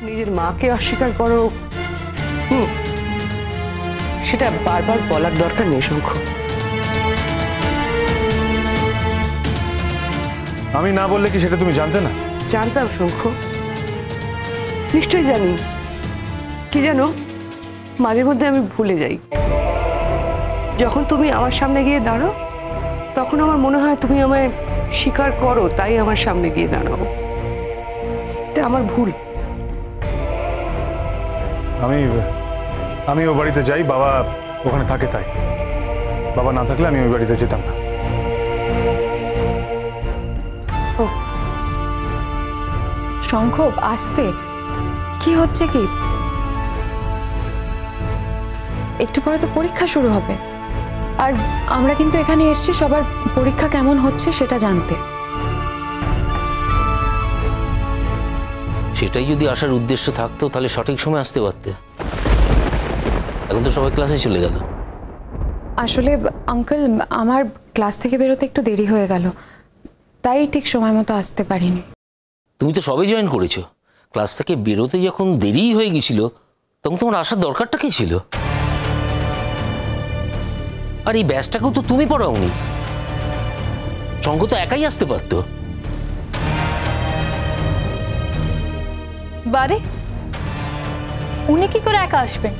নিজের মাকে অস্বীকার করো, সেটা বারবার বলার দরকার নেই শঙ্খ। আমি না বললে কি সেটা তুমি জানতে না? জানতাম শঙ্খ, নিশ্চয়ই জানি। কি জানো, মাঝে মধ্যে আমি ভুলে যাই। যখন তুমি আমার সামনে গিয়ে দাঁড়াও তখন আমার মনে হয় তুমি আমায় স্বীকার করো, তাই আমার সামনে গিয়ে দাঁড়াও। এটা আমার ভুল। আমি ও বাড়িতে যাই, বাবা ওখানে থাকে, তাই বাবা না থাকলে আমি ওই বাড়িতে যেতাম না। শঙ্খ, আসতে কি হচ্ছে কি? একটু পরে তো পরীক্ষা শুরু হবে, আর আমরা কিন্তু এখানে এসেছি সবার পরীক্ষা কেমন হচ্ছে সেটা জানতে। সেটাই যদি আসার উদ্দেশ্য থাকতো তাহলে সঠিক সময় আসতে পারতে। এখন তো সবাই ক্লাসে চলে গেল। আসলে আঙ্কেল, আমার ক্লাস থেকে বেরোতে একটু দেরি হয়ে গেল, তাই ঠিক সময় মতো আসতে পারিনি। তুমি তো সবাই জয়েন করেছো, ক্লাস থেকে বেরোতে যখন দেরি হয়ে গেছিল তখন তোমার আসার দরকারটা কি ছিল? আর এই ব্যাচটাকেও তো তুমি পড়াওনি, শঙ্খ তো একাই আসতে পারতো। বারে উনি কি করে একা আসবেন?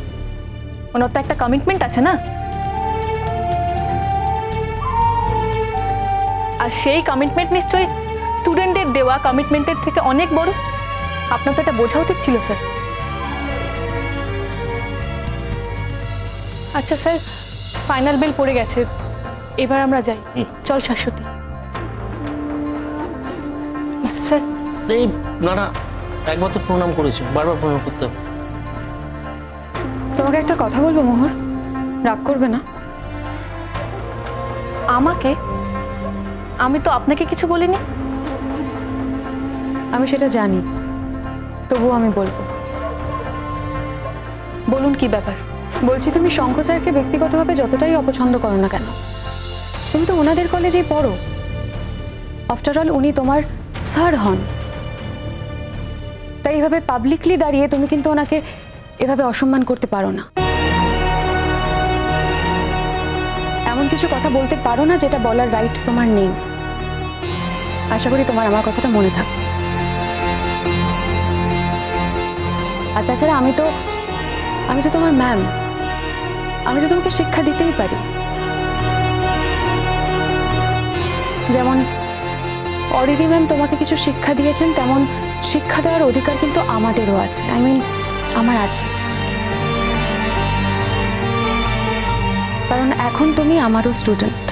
ওনার তো একটা কমিটমেন্ট আছে না, আর সেই কমিটমেন্ট নিশ্চয়ই স্টুডেন্টদের দেওয়া কমিটমেন্টের থেকে অনেক বড়। আপনার তো এটা বোঝা উচিত ছিল স্যার। আচ্ছা স্যার, ফাইনাল বেল পড়ে গেছে, এবার আমরা যাই। চল শাশ্বতী। স্যার এই না না, একবার তো প্রণাম করেছো, বারবার প্রণাম করতে হবে? তোমাকে একটা কথা বলবো মোহর, রাগ করবে না? আমাকে? আমি তো আপনাকে কিছু বলিনি। আমি সেটা জানি, তবুও আমি বলবো। বলুন, কি ব্যাপার? বলছি, তুমি শঙ্খ স্যারকে ব্যক্তিগতভাবে যতটাই অপছন্দ করো না কেন, তুমি তো ওনাদের কলেজেই পড়ো। আফটার অল উনি তোমার স্যার হন, তাই এভাবে পাবলিকলি দাঁড়িয়ে তুমি কিন্তু ওনাকে এভাবে অসম্মান করতে পারো না। এমন কিছু কথা বলতে পারো না যেটা বলার রাইট তোমার নেই। আশা করি তোমার আমার কথাটা মনে থাকবে। আর তাছাড়া আমি তো তোমার ম্যাম, আমি তো তোমাকে শিক্ষা দিতেই পারি। যেমন অদিতি ম্যাম তোমাকে কিছু শিক্ষা দিয়েছেন, তেমন শিক্ষা দেওয়ার অধিকার কিন্তু আমাদেরও আছে। আমার আছে, কারণ এখন তুমি আমারও স্টুডেন্ট।